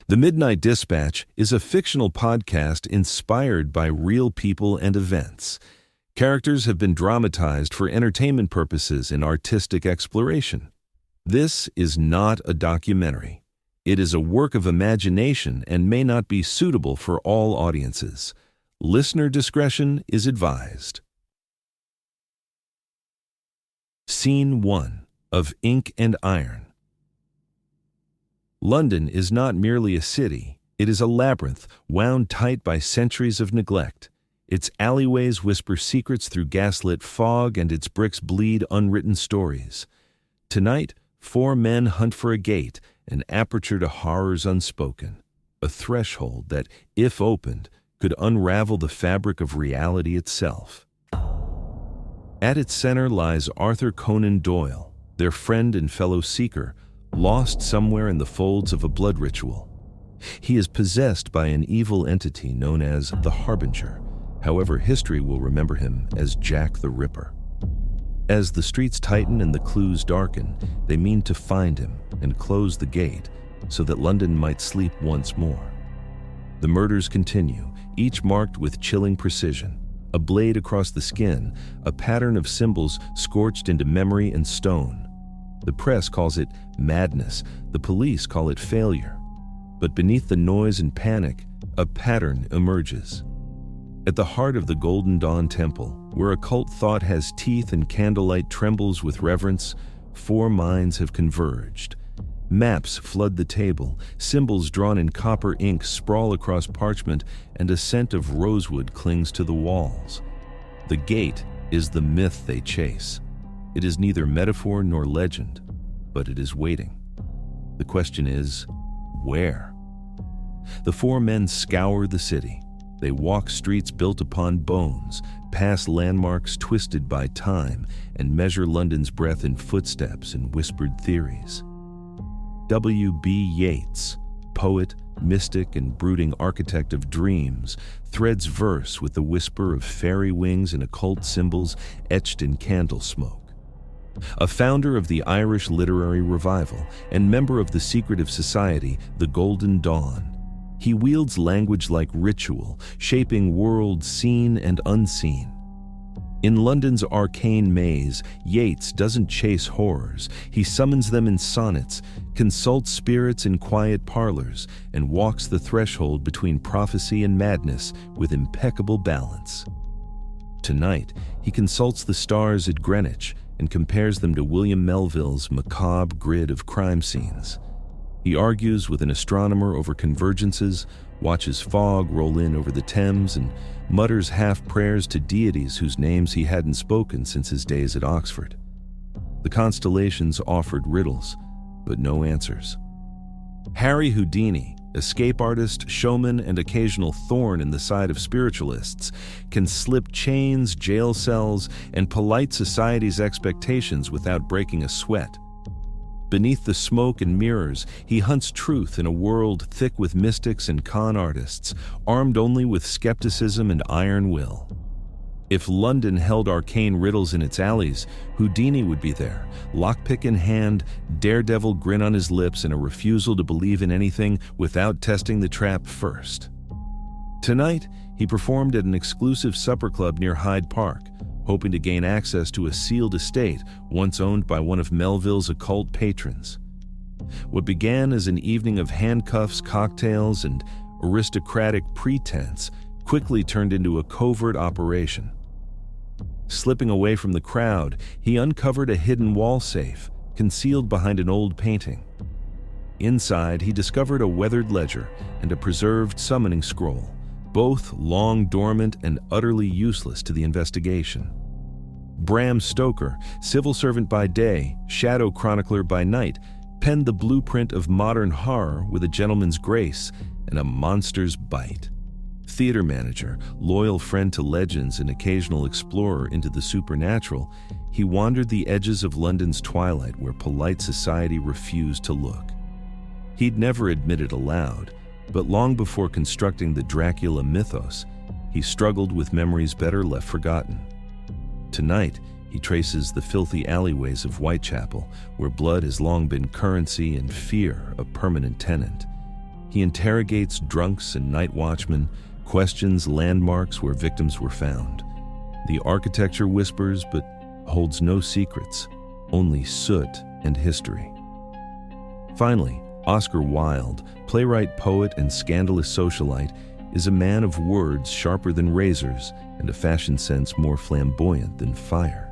The Midnight Dispatch is a fictional podcast inspired by real people and events. Characters have been dramatized for entertainment purposes and artistic exploration. This is not a documentary. It is a work of imagination and may not be suitable for all audiences. Listener discretion is advised. Scene 1 of Ink and Iron. London is not merely a city, it is a labyrinth wound tight by centuries of neglect. Its alleyways whisper secrets through gaslit fog, and its bricks bleed unwritten stories. Tonight, 4 men hunt for a gate, an aperture to horrors unspoken, a threshold that, if opened, could unravel the fabric of reality itself. At its center lies Arthur Conan Doyle, their friend and fellow seeker, lost somewhere in the folds of a blood ritual. He is possessed by an evil entity known as the Harbinger. However, history will remember him as Jack the Ripper. As the streets tighten and the clues darken, they mean to find him and close the gate so that London might sleep once more. The murders continue, each marked with chilling precision. A blade across the skin, a pattern of symbols scorched into memory and stone. The press calls it madness, the police call it failure. But beneath the noise and panic, a pattern emerges. At the heart of the Golden Dawn Temple, where occult thought has teeth and candlelight trembles with reverence, 4 minds have converged. Maps flood the table, symbols drawn in copper ink sprawl across parchment, and a scent of rosewood clings to the walls. The gate is the myth they chase. It is neither metaphor nor legend, but it is waiting. The question is, where? The 4 men scour the city. They walk streets built upon bones, pass landmarks twisted by time, and measure London's breath in footsteps and whispered theories. W.B. Yeats, poet, mystic, and brooding architect of dreams, threads verse with the whisper of fairy wings and occult symbols etched in candle smoke. A founder of the Irish literary revival and member of the secretive society, the Golden Dawn, he wields language like ritual, shaping worlds seen and unseen. In London's arcane maze, Yeats doesn't chase horrors. He summons them in sonnets, consults spirits in quiet parlors, and walks the threshold between prophecy and madness with impeccable balance. Tonight, he consults the stars at Greenwich and compares them to William Melville's macabre grid of crime scenes. He argues with an astronomer over convergences, watches fog roll in over the Thames, and mutters half-prayers to deities whose names he hadn't spoken since his days at Oxford. The constellations offered riddles, but no answers. Harry Houdini, escape artist, showman, and occasional thorn in the side of spiritualists, can slip chains, jail cells, and polite society's expectations without breaking a sweat. Beneath the smoke and mirrors, he hunts truth in a world thick with mystics and con artists, armed only with skepticism and iron will. If London held arcane riddles in its alleys, Houdini would be there, lockpick in hand, daredevil grin on his lips, and a refusal to believe in anything without testing the trap first. Tonight, he performed at an exclusive supper club near Hyde Park, hoping to gain access to a sealed estate once owned by one of Melville's occult patrons. What began as an evening of handcuffs, cocktails, and aristocratic pretense quickly turned into a covert operation. Slipping away from the crowd, he uncovered a hidden wall safe, concealed behind an old painting. Inside, he discovered a weathered ledger and a preserved summoning scroll, both long dormant and utterly useless to the investigation. Bram Stoker, civil servant by day, shadow chronicler by night, penned the blueprint of modern horror with a gentleman's grace and a monster's bite. Theater manager, loyal friend to legends and occasional explorer into the supernatural, he wandered the edges of London's twilight where polite society refused to look. He'd never admit it aloud, but long before constructing the Dracula mythos, he struggled with memories better left forgotten. Tonight, he traces the filthy alleyways of Whitechapel, where blood has long been currency and fear a permanent tenant. He interrogates drunks and night watchmen, questions landmarks where victims were found. The architecture whispers but holds no secrets, only soot and history. Finally, Oscar Wilde, playwright, poet, and scandalous socialite, is a man of words sharper than razors and a fashion sense more flamboyant than fire.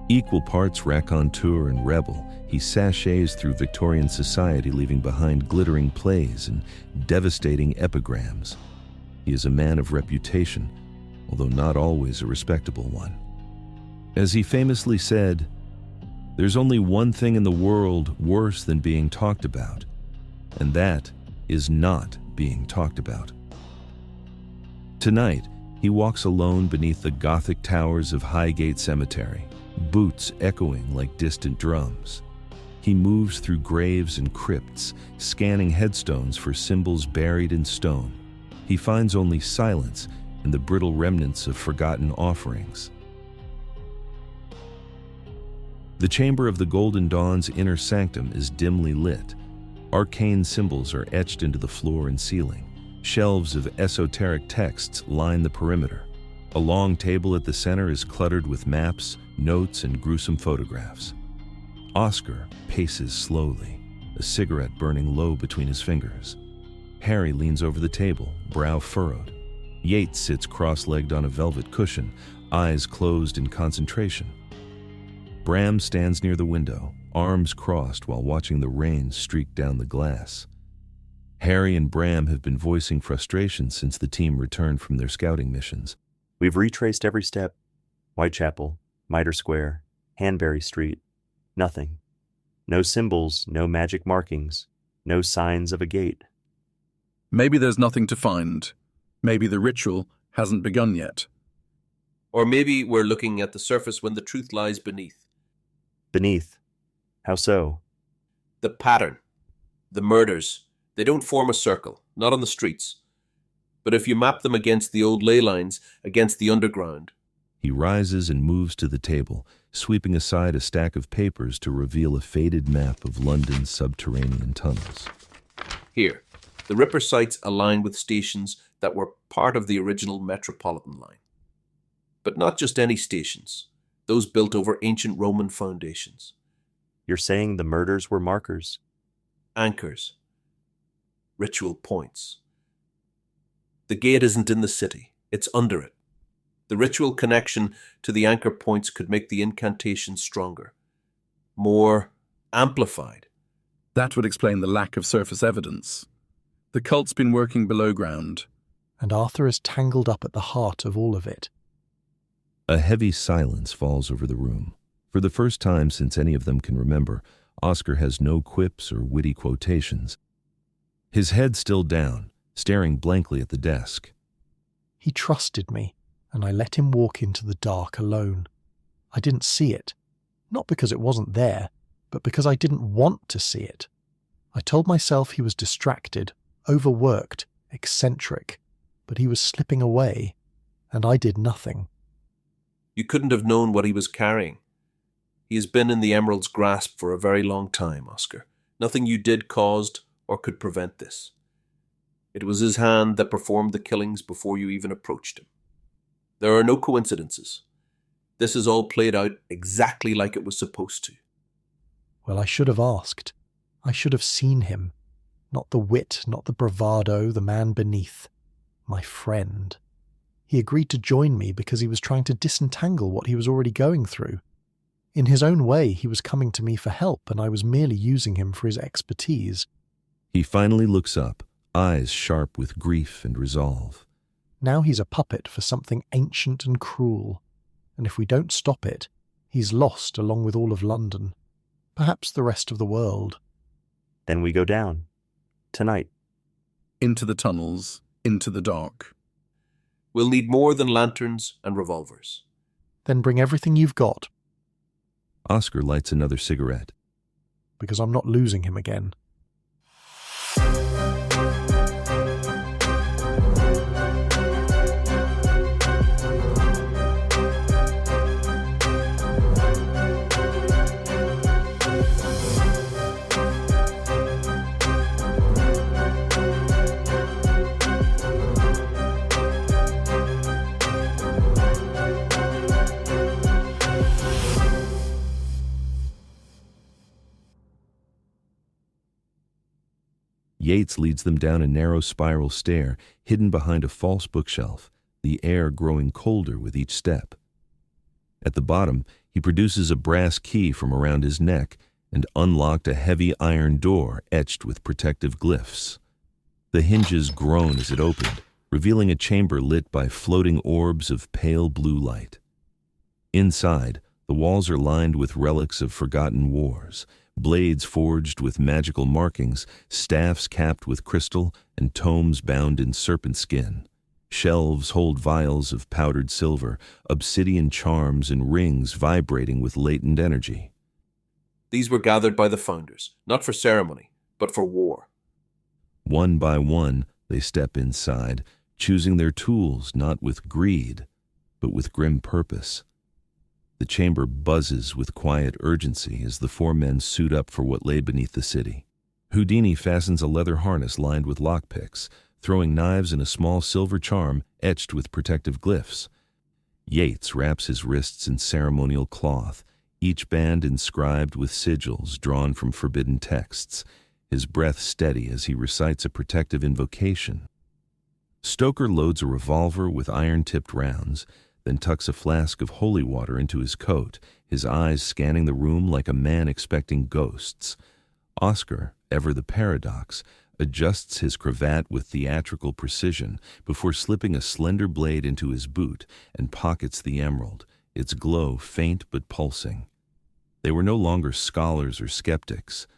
Equal parts raconteur and rebel, he sachets through Victorian society, leaving behind glittering plays and devastating epigrams. He is a man of reputation, although not always a respectable one. As he famously said, "There's only one thing in the world worse than being talked about, and that is not being talked about." Tonight, he walks alone beneath the Gothic towers of Highgate Cemetery, boots echoing like distant drums. He moves through graves and crypts, scanning headstones for symbols buried in stone. He finds only silence and the brittle remnants of forgotten offerings. The chamber of the Golden Dawn's inner sanctum is dimly lit. Arcane symbols are etched into the floor and ceiling. Shelves of esoteric texts line the perimeter. A long table at the center is cluttered with maps, notes, and gruesome photographs. Oscar paces slowly, a cigarette burning low between his fingers. Harry leans over the table, brow furrowed. Yeats sits cross-legged on a velvet cushion, eyes closed in concentration. Bram stands near the window, arms crossed while watching the rain streak down the glass. Harry and Bram have been voicing frustration since the team returned from their scouting missions. We've retraced every step. Whitechapel, Mitre Square, Hanbury Street. Nothing. No symbols, no magic markings, no signs of a gate. Maybe there's nothing to find. Maybe the ritual hasn't begun yet. Or maybe we're looking at the surface when the truth lies beneath. Beneath? How so? The pattern. The murders. They don't form a circle, not on the streets. But if you map them against the old ley lines, against the underground. He rises and moves to the table, sweeping aside a stack of papers to reveal a faded map of London's subterranean tunnels. Here, the Ripper sites align with stations that were part of the original Metropolitan line. But not just any stations, those built over ancient Roman foundations. You're saying the murders were markers? Anchors. Ritual points. The gate isn't in the city, it's under it. The ritual connection to the anchor points could make the incantation stronger, more amplified. That would explain the lack of surface evidence. The cult's been working below ground. And Arthur is tangled up at the heart of all of it. A heavy silence falls over the room. For the first time since any of them can remember, Oscar has no quips or witty quotations. His head still down, staring blankly at the desk. He trusted me, and I let him walk into the dark alone. I didn't see it, not because it wasn't there, but because I didn't want to see it. I told myself he was distracted, overworked, eccentric, but he was slipping away, and I did nothing. You couldn't have known what he was carrying. He has been in the Emerald's grasp for a very long time, Oscar. Nothing you did caused or could prevent this. It was his hand that performed the killings before you even approached him. There are no coincidences. This is all played out exactly like it was supposed to. Well, I should have asked. I should have seen him. Not the wit, not the bravado, the man beneath. My friend. He agreed to join me because he was trying to disentangle what he was already going through. In his own way, he was coming to me for help, and I was merely using him for his expertise. He finally looks up, eyes sharp with grief and resolve. Now he's a puppet for something ancient and cruel, and if we don't stop it, he's lost along with all of London, perhaps the rest of the world. Then we go down. Tonight. Into the tunnels, into the dark. We'll need more than lanterns and revolvers. Then bring everything you've got. Oscar lights another cigarette. Because I'm not losing him again. Yeats leads them down a narrow spiral stair hidden behind a false bookshelf, the air growing colder with each step. At the bottom, he produces a brass key from around his neck and unlocked a heavy iron door etched with protective glyphs. The hinges groan as it opened, revealing a chamber lit by floating orbs of pale blue light. Inside, the walls are lined with relics of forgotten wars, blades forged with magical markings, staffs capped with crystal, and tomes bound in serpent skin. Shelves hold vials of powdered silver, obsidian charms and rings vibrating with latent energy. These were gathered by the founders, not for ceremony, but for war. One by one, they step inside, choosing their tools not with greed, but with grim purpose. The chamber buzzes with quiet urgency as the four men suit up for what lay beneath the city. Houdini fastens a leather harness lined with lockpicks, throwing knives in a small silver charm etched with protective glyphs. Yeats wraps his wrists in ceremonial cloth, each band inscribed with sigils drawn from forbidden texts, his breath steady as he recites a protective invocation. Stoker loads a revolver with iron-tipped rounds, then tucks a flask of holy water into his coat, his eyes scanning the room like a man expecting ghosts. Oscar, ever the paradox, adjusts his cravat with theatrical precision before slipping a slender blade into his boot and pockets the emerald, its glow faint but pulsing. They were no longer scholars or skeptics.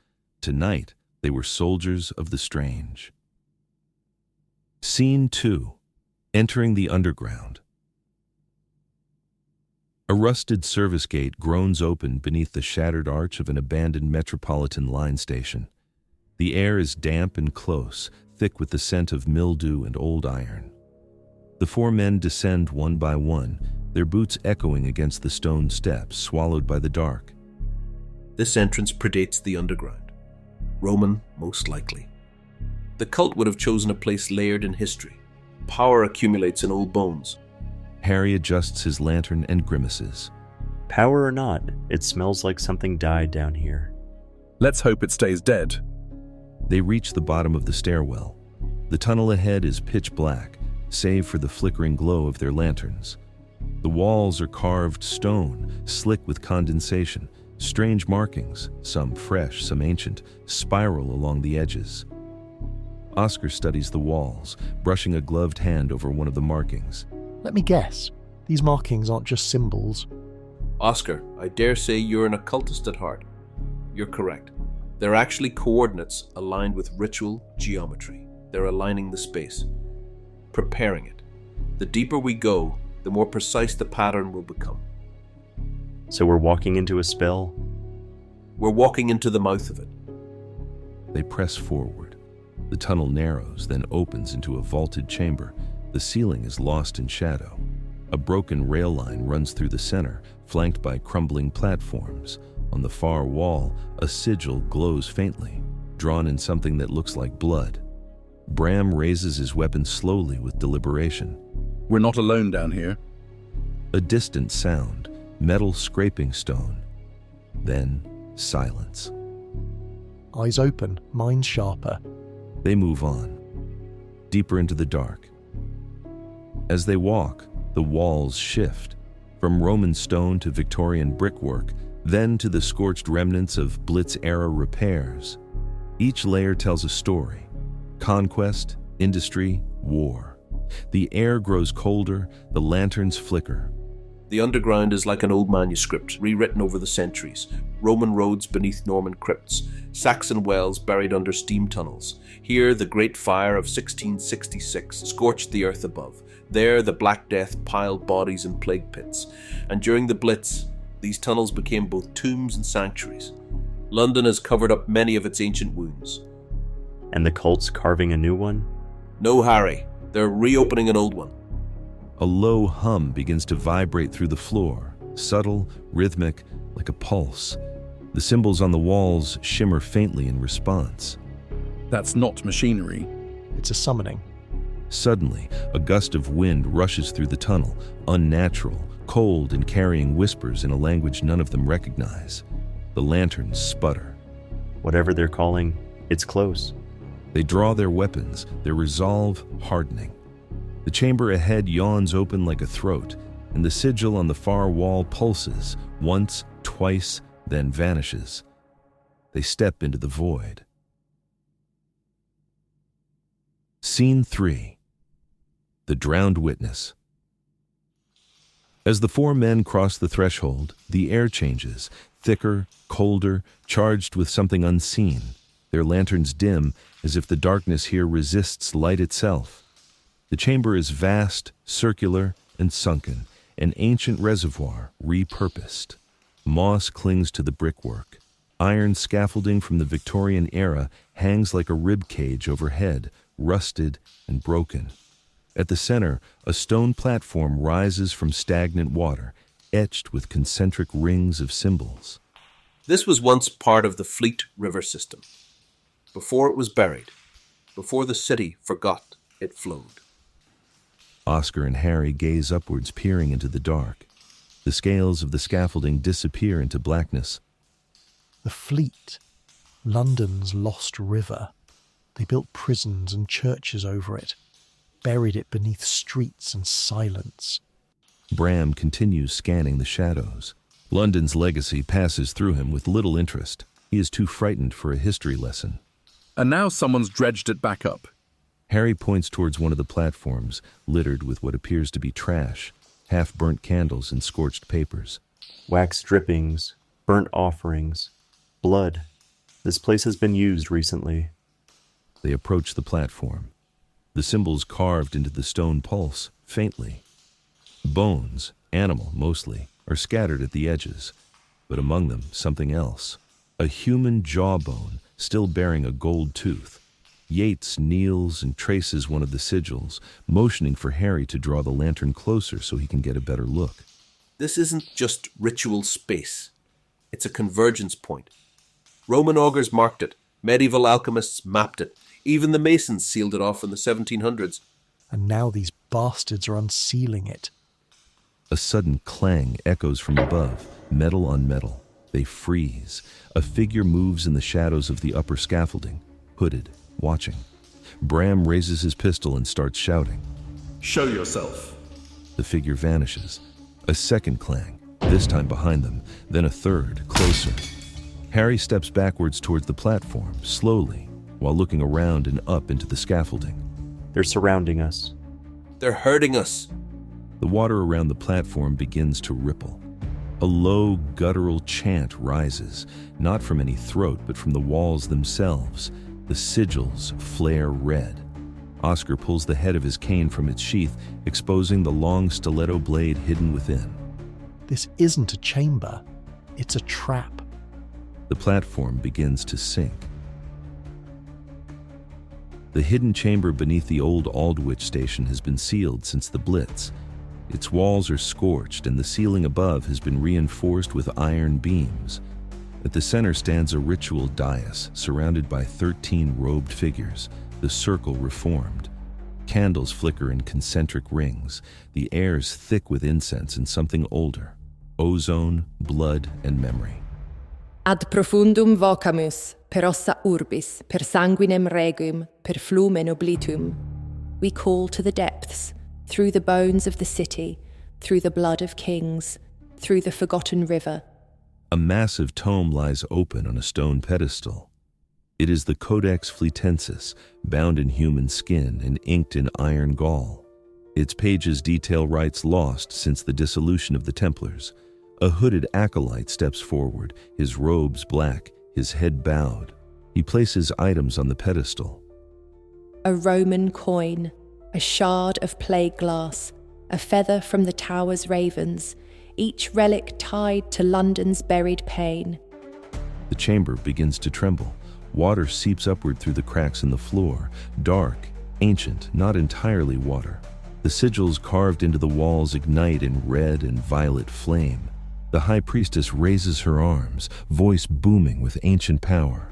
Tonight, they were soldiers of the strange. Scene 2. Entering the underground. A rusted service gate groans open beneath the shattered arch of an abandoned metropolitan line station. The air is damp and close, thick with the scent of mildew and old iron. The four men descend one by one, their boots echoing against the stone steps, swallowed by the dark. This entrance predates the underground. Roman, most likely. The cult would have chosen a place layered in history. Power accumulates in old bones. Harry adjusts his lantern and grimaces. Power or not, it smells like something died down here. Let's hope it stays dead. They reach the bottom of the stairwell. The tunnel ahead is pitch black, save for the flickering glow of their lanterns. The walls are carved stone, slick with condensation. Strange markings, some fresh, some ancient, spiral along the edges. Oscar studies the walls, brushing a gloved hand over one of the markings. Let me guess. These markings aren't just symbols. Oscar, I dare say you're an occultist at heart. You're correct. They're actually coordinates aligned with ritual geometry. They're aligning the space, preparing it. The deeper we go, the more precise the pattern will become. So we're walking into a spell? We're walking into the mouth of it. They press forward. The tunnel narrows, then opens into a vaulted chamber. The ceiling is lost in shadow. A broken rail line runs through the center, flanked by crumbling platforms. On the far wall, a sigil glows faintly, drawn in something that looks like blood. Bram raises his weapon slowly with deliberation. We're not alone down here. A distant sound, metal scraping stone. Then silence. Eyes open, minds sharper. They move on, deeper into the dark. As they walk, the walls shift, from Roman stone to Victorian brickwork, then to the scorched remnants of Blitz-era repairs. Each layer tells a story: conquest, industry, war. The air grows colder, the lanterns flicker. The underground is like an old manuscript, rewritten over the centuries. Roman roads beneath Norman crypts, Saxon wells buried under steam tunnels. Here, the Great Fire of 1666 scorched the earth above. There, the Black Death piled bodies in plague pits. And during the Blitz, these tunnels became both tombs and sanctuaries. London has covered up many of its ancient wounds. And the cult's carving a new one? No, Harry. They're reopening an old one. A low hum begins to vibrate through the floor, subtle, rhythmic, like a pulse. The symbols on the walls shimmer faintly in response. That's not machinery. It's a summoning. Suddenly, a gust of wind rushes through the tunnel, unnatural, cold and carrying whispers in a language none of them recognize. The lanterns sputter. Whatever they're calling, it's close. They draw their weapons, their resolve hardening. The chamber ahead yawns open like a throat, and the sigil on the far wall pulses, once, twice, then vanishes. They step into the void. Scene 3. The Drowned Witness. As the 4 men cross the threshold, the air changes, thicker, colder, charged with something unseen. Their lanterns dim, as if the darkness here resists light itself. The chamber is vast, circular, and sunken, an ancient reservoir repurposed. Moss clings to the brickwork. Iron scaffolding from the Victorian era hangs like a rib cage overhead, rusted and broken. At the center, a stone platform rises from stagnant water, etched with concentric rings of symbols. This was once part of the Fleet River system. Before it was buried, before the city forgot it flowed. Oscar and Harry gaze upwards, peering into the dark. The scales of the scaffolding disappear into blackness. The Fleet, London's lost river. They built prisons and churches over it, buried it beneath streets and silence. Bram continues scanning the shadows. London's legacy passes through him with little interest. He is too frightened for a history lesson. And now someone's dredged it back up. Harry points towards one of the platforms, littered with what appears to be trash, half-burnt candles and scorched papers. Wax drippings, burnt offerings, blood. This place has been used recently. They approach the platform. The symbols carved into the stone pulse, faintly. Bones, animal mostly, are scattered at the edges, but among them something else. A human jawbone, still bearing a gold tooth. Yeats kneels and traces one of the sigils, motioning for Harry to draw the lantern closer so he can get a better look. This isn't just ritual space. It's a convergence point. Roman augurs marked it. Medieval alchemists mapped it. Even the Masons sealed it off in the 1700s. And now these bastards are unsealing it. A sudden clang echoes from above, metal on metal. They freeze. A figure moves in the shadows of the upper scaffolding, hooded, watching. Bram raises his pistol and starts shouting. Show yourself. The figure vanishes. A second clang, this time behind them, then a third, closer. Harry steps backwards towards the platform, slowly, while looking around and up into the scaffolding. They're surrounding us. They're hurting us. The water around the platform begins to ripple. A low, guttural chant rises, not from any throat, but from the walls themselves. The sigils flare red. Oscar pulls the head of his cane from its sheath, exposing the long stiletto blade hidden within. This isn't a chamber. It's a trap. The platform begins to sink. The hidden chamber beneath the old Aldwych station has been sealed since the Blitz. Its walls are scorched and the ceiling above has been reinforced with iron beams. At the center stands a ritual dais surrounded by 13 robed figures, the circle reformed. Candles flicker in concentric rings, the air's thick with incense and something older, ozone, blood, and memory. Ad profundum vocamus, per ossa urbis, per sanguinem regium, per flumen oblitum. We call to the depths, through the bones of the city, through the blood of kings, through the forgotten river. A massive tome lies open on a stone pedestal. It is the Codex Fletensis, bound in human skin and inked in iron gall. Its pages detail rites lost since the dissolution of the Templars. A hooded acolyte steps forward, his robes black, his head bowed. He places items on the pedestal. A Roman coin, a shard of plate glass, a feather from the tower's ravens, each relic tied to London's buried pain. The chamber begins to tremble. Water seeps upward through the cracks in the floor, dark, ancient, not entirely water. The sigils carved into the walls ignite in red and violet flame. The high priestess raises her arms, voice booming with ancient power.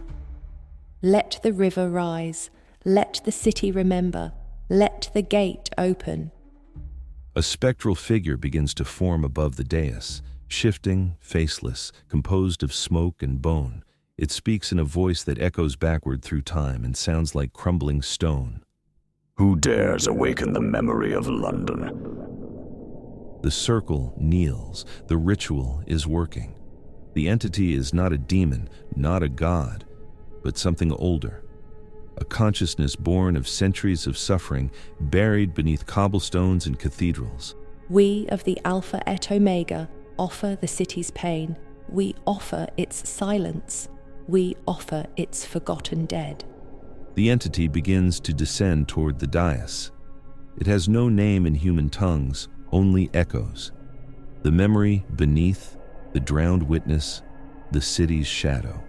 Let the river rise, let the city remember, let the gate open. A spectral figure begins to form above the dais, shifting, faceless, composed of smoke and bone. It speaks in a voice that echoes backward through time and sounds like crumbling stone. Who dares awaken the memory of London? The circle kneels. The ritual is working. The entity is not a demon, not a god, but something older. A consciousness born of centuries of suffering, buried beneath cobblestones and cathedrals. We of the Alpha et Omega offer the city's pain. We offer its silence. We offer its forgotten dead. The entity begins to descend toward the dais. It has no name in human tongues, only echoes. The memory beneath, the drowned witness, the city's shadow.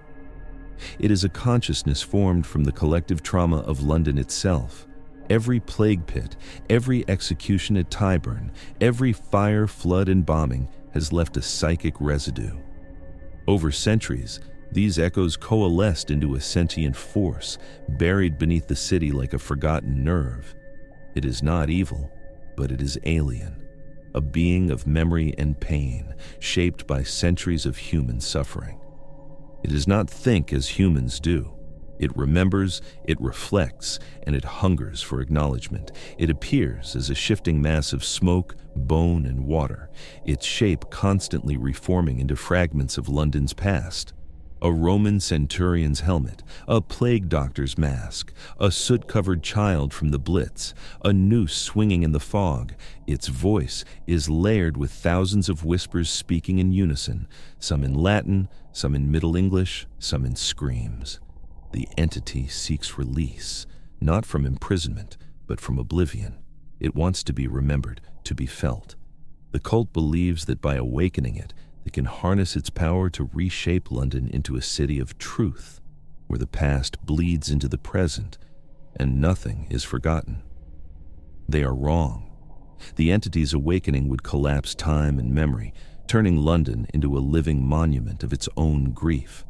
It is a consciousness formed from the collective trauma of London itself. Every plague pit, every execution at Tyburn, every fire, flood, and bombing has left a psychic residue. Over centuries, these echoes coalesced into a sentient force, buried beneath the city like a forgotten nerve. It is not evil, but it is alien. A being of memory and pain, shaped by centuries of human suffering. It does not think as humans do. It remembers, it reflects, and it hungers for acknowledgement. It appears as a shifting mass of smoke, bone, and water, its shape constantly reforming into fragments of London's past. A Roman centurion's helmet, a plague doctor's mask, a soot-covered child from the Blitz, a noose swinging in the fog. Its voice is layered with thousands of whispers speaking in unison, some in Latin, some in Middle English, some in screams. The entity seeks release, not from imprisonment, but from oblivion. It wants to be remembered, to be felt. The cult believes that by awakening it, they can harness its power to reshape London into a city of truth, where the past bleeds into the present, and nothing is forgotten. They are wrong. The entity's awakening would collapse time and memory, turning London into a living monument of its own grief.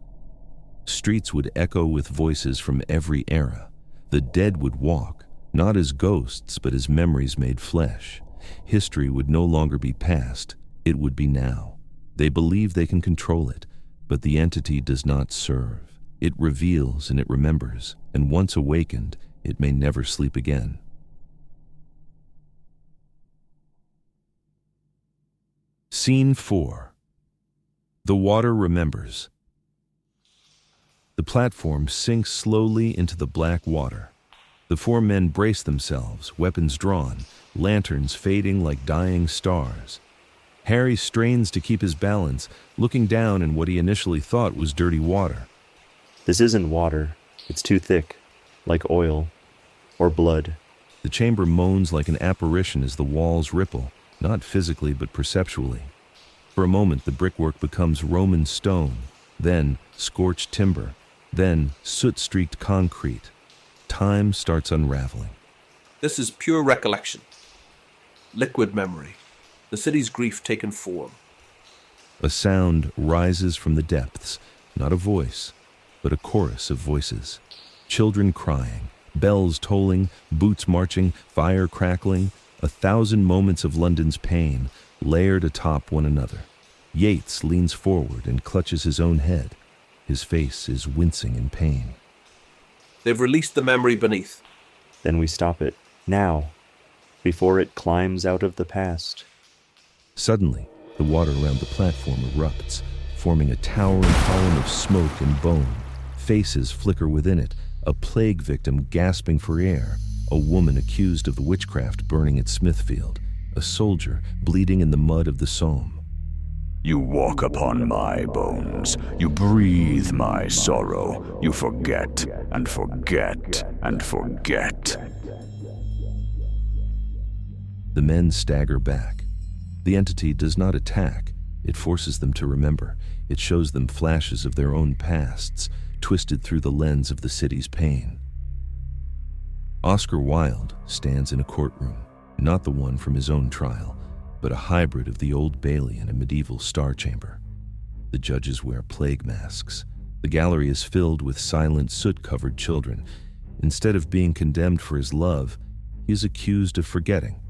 Streets would echo with voices from every era. The dead would walk, not as ghosts, but as memories made flesh. History would no longer be past, it would be now. They believe they can control it, but the entity does not serve. It reveals and it remembers, and once awakened, it may never sleep again. Scene 4. The water remembers. The platform sinks slowly into the black water. The 4 men brace themselves, weapons drawn, lanterns fading like dying stars. Harry strains to keep his balance, looking down in what he initially thought was dirty water. This isn't water. It's too thick, like oil or blood. The chamber moans like an apparition as the walls ripple, not physically but perceptually. For a moment, the brickwork becomes Roman stone, then scorched timber, then soot-streaked concrete. Time starts unraveling. This is pure recollection. Liquid memory. The city's grief taken form. A sound rises from the depths, not a voice, but a chorus of voices. Children crying, bells tolling, boots marching, fire crackling, 1,000 moments of London's pain, layered atop one another. Yeats leans forward and clutches his own head. His face is wincing in pain. They've released the memory beneath. Then we stop it, now, before it climbs out of the past. Suddenly, the water around the platform erupts, forming a towering column of smoke and bone. Faces flicker within it, a plague victim gasping for air, a woman accused of witchcraft burning at Smithfield, a soldier bleeding in the mud of the Somme. You walk upon my bones. You breathe my sorrow. You forget and forget and forget. The men stagger back. The entity does not attack. It forces them to remember. It shows them flashes of their own pasts, twisted through the lens of the city's pain. Oscar Wilde stands in a courtroom, not the one from his own trial, but a hybrid of the Old Bailey and a medieval star chamber. The judges wear plague masks. The gallery is filled with silent, soot-covered children. Instead of being condemned for his love, he is accused of forgetting,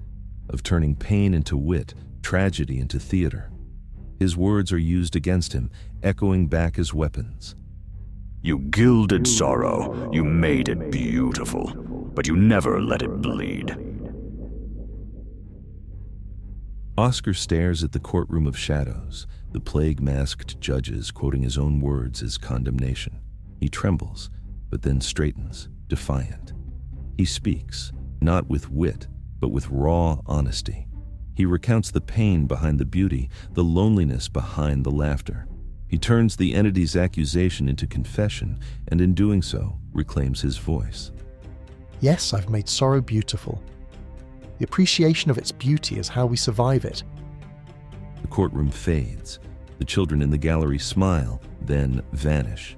of turning pain into wit, tragedy into theater. His words are used against him, echoing back as weapons. You gilded sorrow, you made it beautiful, but you never let it bleed. Oscar stares at the courtroom of shadows, the plague-masked judges quoting his own words as condemnation. He trembles, but then straightens, defiant. He speaks, not with wit, but with raw honesty. He recounts the pain behind the beauty, the loneliness behind the laughter. He turns the entity's accusation into confession, and in doing so, reclaims his voice. Yes, I've made sorrow beautiful. The appreciation of its beauty is how we survive it. The courtroom fades. The children in the gallery smile, then vanish.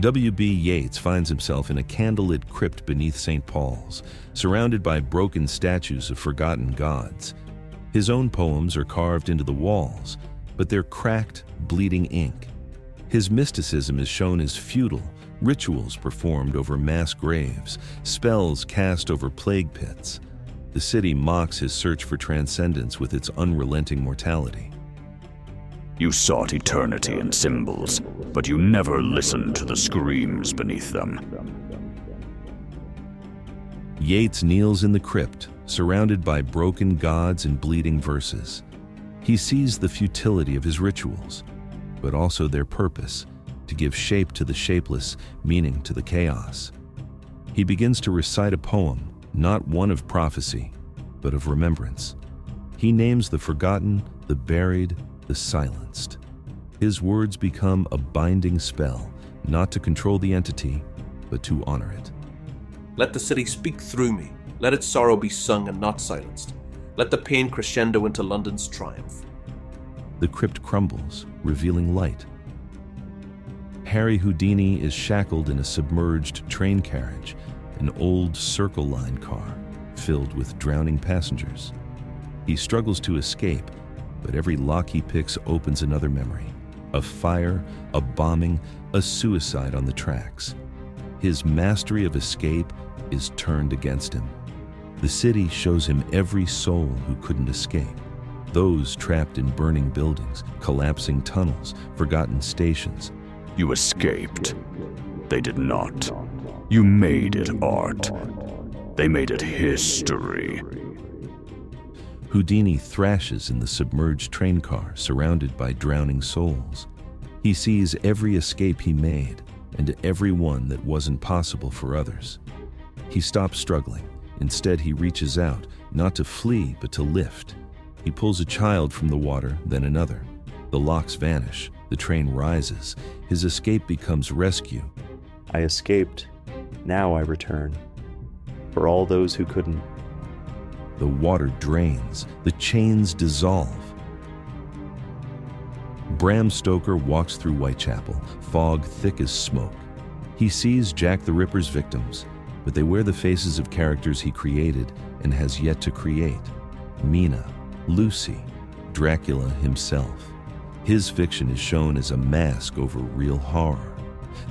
W.B. Yeats finds himself in a candlelit crypt beneath St. Paul's, surrounded by broken statues of forgotten gods. His own poems are carved into the walls, but they're cracked, bleeding ink. His mysticism is shown as futile, rituals performed over mass graves, spells cast over plague pits. The city mocks his search for transcendence with its unrelenting mortality. You sought eternity in symbols, but you never listened to the screams beneath them. Yeats kneels in the crypt, surrounded by broken gods and bleeding verses. He sees the futility of his rituals, but also their purpose, to give shape to the shapeless, meaning to the chaos. He begins to recite a poem, not one of prophecy, but of remembrance. He names the forgotten, the buried, the silenced. His words become a binding spell, not to control the entity, but to honor it. Let the city speak through me. Let its sorrow be sung and not silenced. Let the pain crescendo into London's triumph. The crypt crumbles, revealing light. Harry Houdini is shackled in a submerged train carriage, an old Circle Line car filled with drowning passengers. He struggles to escape, but every lock he picks opens another memory. A fire, a bombing, a suicide on the tracks. His mastery of escape is turned against him. The city shows him every soul who couldn't escape. Those trapped in burning buildings, collapsing tunnels, forgotten stations. You escaped. They did not. You made it art. They made it history. Houdini thrashes in the submerged train car, surrounded by drowning souls. He sees every escape he made, and every one that wasn't possible for others. He stops struggling. Instead, he reaches out, not to flee, but to lift. He pulls a child from the water, then another. The locks vanish. The train rises. His escape becomes rescue. I escaped. Now I return. For all those who couldn't. The water drains. The chains dissolve. Bram Stoker walks through Whitechapel, fog thick as smoke. He sees Jack the Ripper's victims, but they wear the faces of characters he created and has yet to create. Mina, Lucy, Dracula himself. His fiction is shown as a mask over real horror.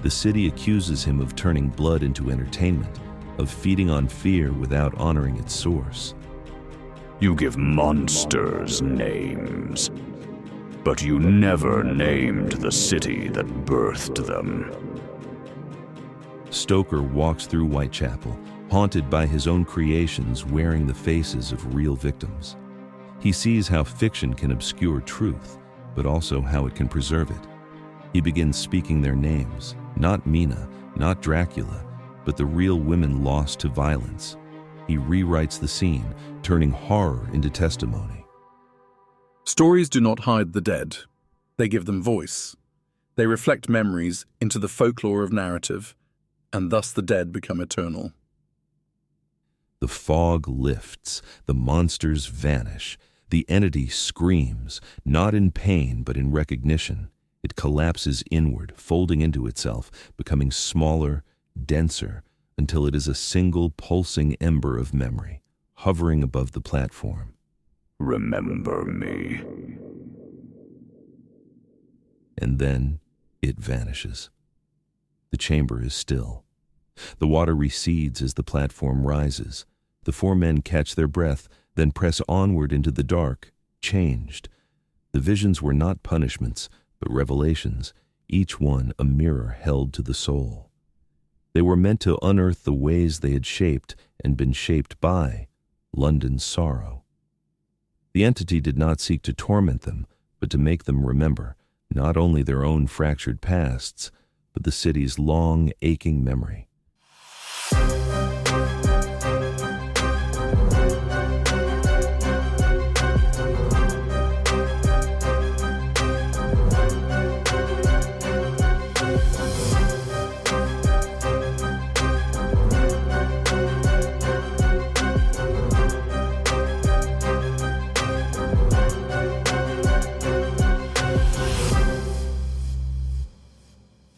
The city accuses him of turning blood into entertainment, of feeding on fear without honoring its source. You give monsters names, but you never named the city that birthed them. Stoker walks through Whitechapel, haunted by his own creations wearing the faces of real victims. He sees how fiction can obscure truth, but also how it can preserve it. He begins speaking their names, not Mina, not Dracula, but the real women lost to violence. He rewrites the scene, turning horror into testimony. Stories do not hide the dead. They give them voice. They reflect memories into the folklore of narrative, and thus the dead become eternal. The fog lifts, the monsters vanish. The entity screams, not in pain but in recognition. It collapses inward, folding into itself, becoming smaller, denser, until it is a single pulsing ember of memory, hovering above the platform. Remember me. And then it vanishes. The chamber is still. The water recedes as the platform rises. The four men catch their breath, then press onward into the dark, changed. The visions were not punishments, but revelations, each one a mirror held to the soul. They were meant to unearth the ways they had shaped and been shaped by London's sorrow. The entity did not seek to torment them, but to make them remember not only their own fractured pasts, but the city's long, aching memory.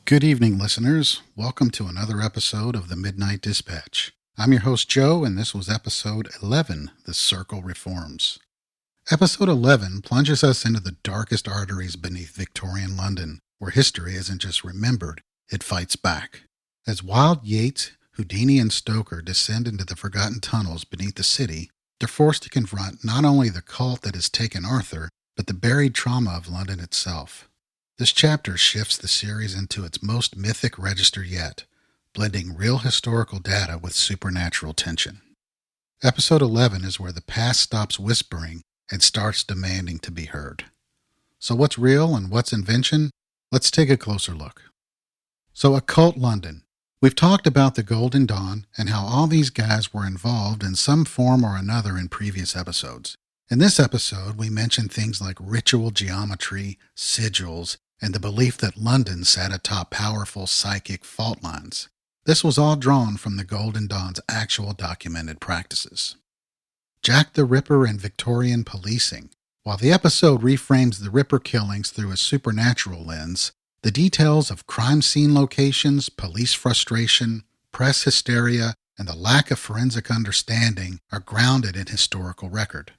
Good evening, listeners. Welcome to another episode of the Midnight Dispatch. I'm your host, Joe, and this was episode 11, The Circle Reforms. Episode 11 plunges us into the darkest arteries beneath Victorian London, where history isn't just remembered, it fights back. As Wilde, Yeats, Houdini, and Stoker descend into the forgotten tunnels beneath the city, they're forced to confront not only the cult that has taken Arthur, but the buried trauma of London itself. This chapter shifts the series into its most mythic register yet, blending real historical data with supernatural tension. Episode 11 is where the past stops whispering and starts demanding to be heard. So what's real and what's invention? Let's take a closer look. So Occult London. We've talked about the Golden Dawn and how all these guys were involved in some form or another in previous episodes. In this episode, we mentioned things like ritual geometry, sigils, and the belief that London sat atop powerful psychic fault lines. This was all drawn from the Golden Dawn's actual documented practices. Jack the Ripper and Victorian policing. While the episode reframes the Ripper killings through a supernatural lens, the details of crime scene locations, police frustration, press hysteria, and the lack of forensic understanding are grounded in historical record.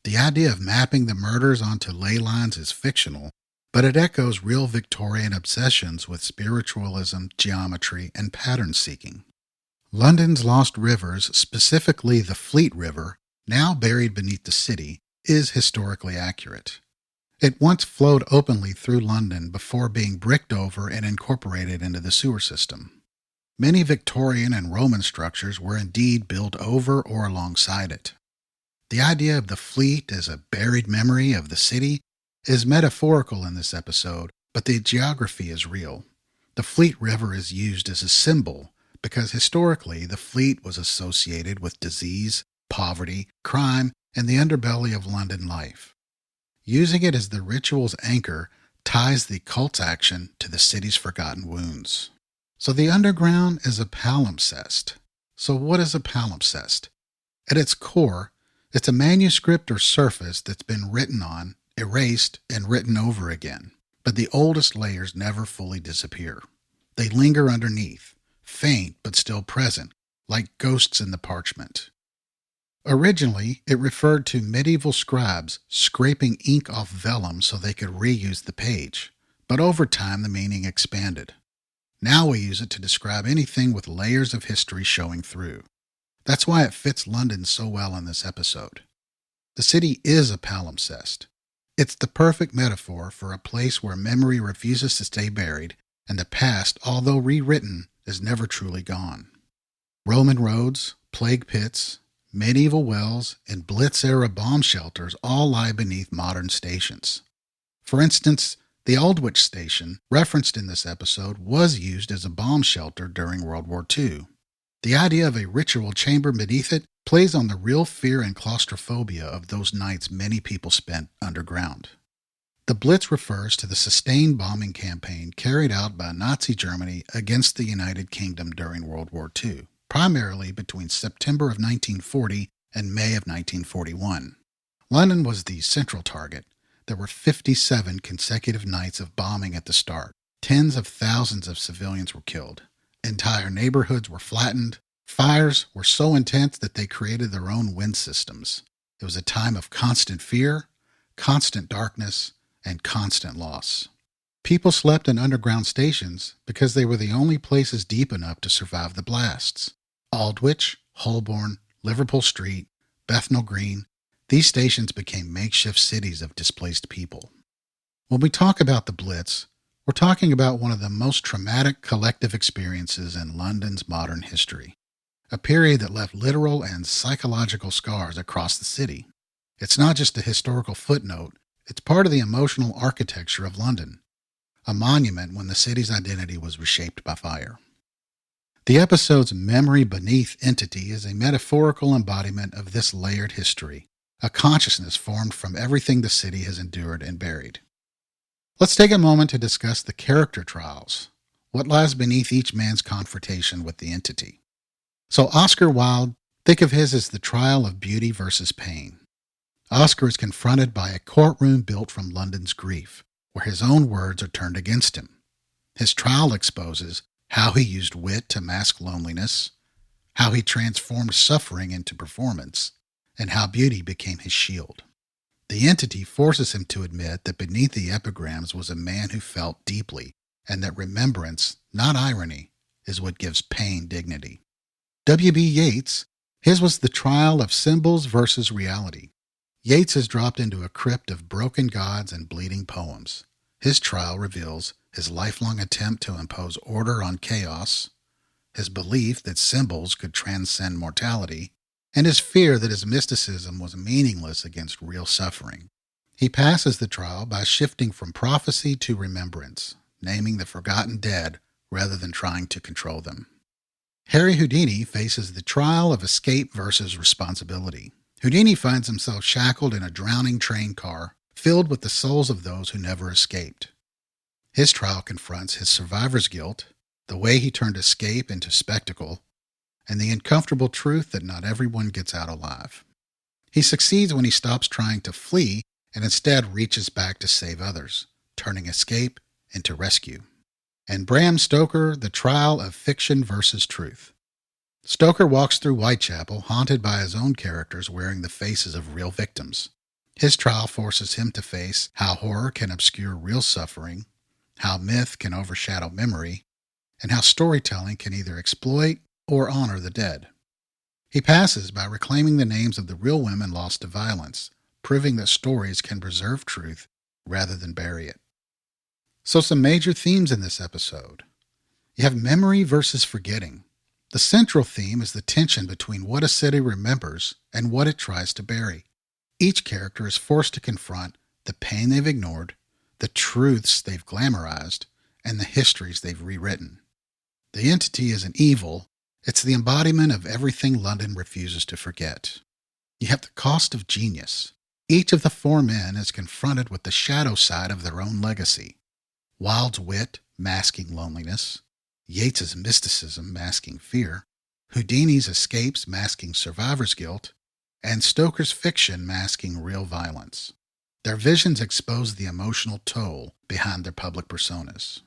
The idea of mapping the murders onto ley lines is fictional, but it echoes real Victorian obsessions with spiritualism, geometry, and pattern seeking. London's lost rivers, specifically the Fleet River, now buried beneath the city, is historically accurate. It once flowed openly through London before being bricked over and incorporated into the sewer system. Many Victorian and Roman structures were indeed built over or alongside it. The idea of the fleet as a buried memory of the city is metaphorical in this episode, but the geography is real. The Fleet River is used as a symbol because historically the fleet was associated with disease, poverty, crime, and the underbelly of London life. Using it as the ritual's anchor ties the cult's action to the city's forgotten wounds. So the underground is a palimpsest. So what is a palimpsest? At its core, it's a manuscript or surface that's been written on, erased, and written over again, but the oldest layers never fully disappear. They linger underneath, faint but still present, like ghosts in the parchment. Originally, it referred to medieval scribes scraping ink off vellum so they could reuse the page, but over time the meaning expanded. Now we use it to describe anything with layers of history showing through. That's why it fits London so well in this episode. The city is a palimpsest. It's the perfect metaphor for a place where memory refuses to stay buried, and the past, although rewritten, is never truly gone. Roman roads, plague pits, medieval wells, and Blitz-era bomb shelters all lie beneath modern stations. For instance, the Aldwych station, referenced in this episode, was used as a bomb shelter during World War II. The idea of a ritual chamber beneath it plays on the real fear and claustrophobia of those nights many people spent underground. The Blitz refers to the sustained bombing campaign carried out by Nazi Germany against the United Kingdom during World War II, primarily between September of 1940 and May of 1941. London was the central target. There were 57 consecutive nights of bombing at the start. Tens of thousands of civilians were killed. Entire neighborhoods were flattened. Fires were so intense that they created their own wind systems. It was a time of constant fear, constant darkness, and constant loss. People slept in underground stations because they were the only places deep enough to survive the blasts. Aldwych, Holborn, Liverpool Street, Bethnal Green, these stations became makeshift cities of displaced people. When we talk about the Blitz, We're talking about one of the most traumatic collective experiences in London's modern history, a period that left literal and psychological scars across the city. It's not just a historical footnote, it's part of the emotional architecture of London, a monument when the city's identity was reshaped by fire. The episode's memory beneath entity is a metaphorical embodiment of this layered history, a consciousness formed from everything the city has endured and buried. Let's take a moment to discuss the character trials, what lies beneath each man's confrontation with the entity. So Oscar Wilde, think of his as the trial of beauty versus pain. Oscar is confronted by a courtroom built from London's grief, where his own words are turned against him. His trial exposes how he used wit to mask loneliness, how he transformed suffering into performance, and how beauty became his shield. The entity forces him to admit that beneath the epigrams was a man who felt deeply, and that remembrance, not irony, is what gives pain dignity. W.B. Yeats, his was the trial of symbols versus reality. Yeats has dropped into a crypt of broken gods and bleeding poems. His trial reveals his lifelong attempt to impose order on chaos, his belief that symbols could transcend mortality, and his fear that his mysticism was meaningless against real suffering. He passes the trial by shifting from prophecy to remembrance, naming the forgotten dead rather than trying to control them. Harry Houdini faces the trial of escape versus responsibility. Houdini finds himself shackled in a drowning train car filled with the souls of those who never escaped. His trial confronts his survivor's guilt, the way he turned escape into spectacle, and the uncomfortable truth that not everyone gets out alive. He succeeds when he stops trying to flee and instead reaches back to save others, turning escape into rescue. And Bram Stoker, the trial of fiction versus truth. Stoker walks through Whitechapel haunted by his own characters wearing the faces of real victims. His trial forces him to face how horror can obscure real suffering, how myth can overshadow memory, and how storytelling can either exploit or honor the dead. He passes by reclaiming the names of the real women lost to violence, proving that stories can preserve truth rather than bury it. So some major themes in this episode. You have memory versus forgetting. The central theme is the tension between what a city remembers and what it tries to bury. Each character is forced to confront the pain they've ignored, the truths they've glamorized, and the histories they've rewritten. The entity isn't evil, it's the embodiment of everything London refuses to forget. You have the cost of genius. Each of the four men is confronted with the shadow side of their own legacy. Wilde's wit masking loneliness, Yeats's mysticism masking fear, Houdini's escapes masking survivor's guilt, and Stoker's fiction masking real violence. Their visions expose the emotional toll behind their public personas.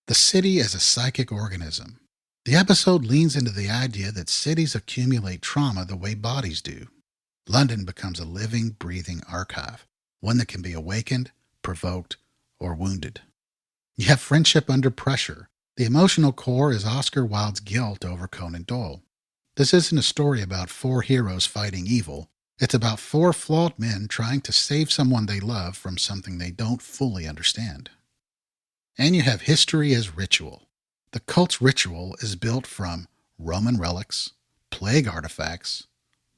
The city as a psychic organism. The episode leans into the idea that cities accumulate trauma the way bodies do. London becomes a living, breathing archive, one that can be awakened, provoked, or wounded. You have friendship under pressure. The emotional core is Oscar Wilde's guilt over Conan Doyle. This isn't a story about four heroes fighting evil. It's about four flawed men trying to save someone they love from something they don't fully understand. And you have history as ritual. The cult's ritual is built from Roman relics, plague artifacts,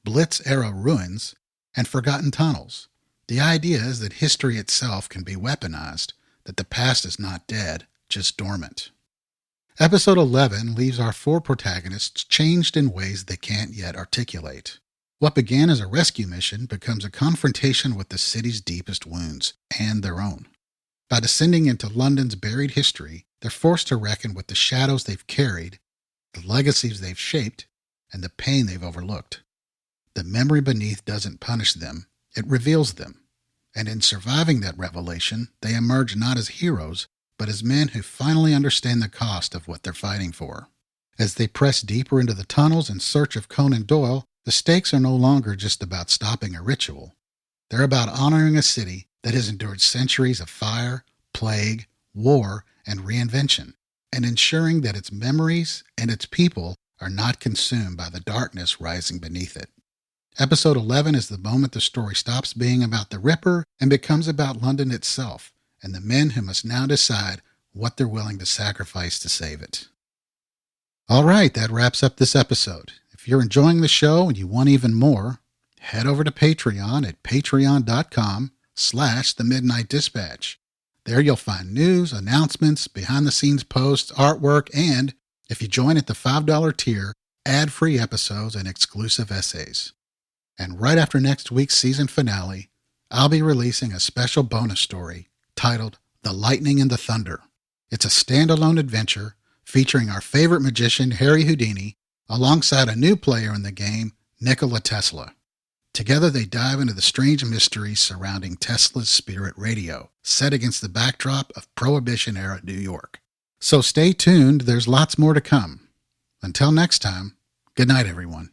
Blitz-era ruins, and forgotten tunnels. The idea is that history itself can be weaponized, that the past is not dead, just dormant. Episode 11 leaves our four protagonists changed in ways they can't yet articulate. What began as a rescue mission becomes a confrontation with the city's deepest wounds, and their own. By descending into London's buried history, they're forced to reckon with the shadows they've carried, the legacies they've shaped, and the pain they've overlooked. The memory beneath doesn't punish them, it reveals them. And in surviving that revelation, they emerge not as heroes, but as men who finally understand the cost of what they're fighting for. As they press deeper into the tunnels in search of Conan Doyle, the stakes are no longer just about stopping a ritual. They're about honoring a city that has endured centuries of fire, plague, war, and reinvention, and ensuring that its memories and its people are not consumed by the darkness rising beneath it. Episode 11 is the moment the story stops being about the Ripper and becomes about London itself, and the men who must now decide what they're willing to sacrifice to save it. All right, that wraps up this episode. If you're enjoying the show and you want even more, head over to Patreon at patreon.com/The Midnight Dispatch. There you'll find news, announcements, behind-the-scenes posts, artwork, and, if you join at the $5 tier, ad-free episodes and exclusive essays. And right after next week's season finale, I'll be releasing a special bonus story titled The Lightning and the Thunder. It's a standalone adventure featuring our favorite magician, Harry Houdini, alongside a new player in the game, Nikola Tesla. Together they dive into the strange mysteries surrounding Tesla's Spirit Radio, set against the backdrop of Prohibition-era New York. So stay tuned, there's lots more to come. Until next time, good night, everyone.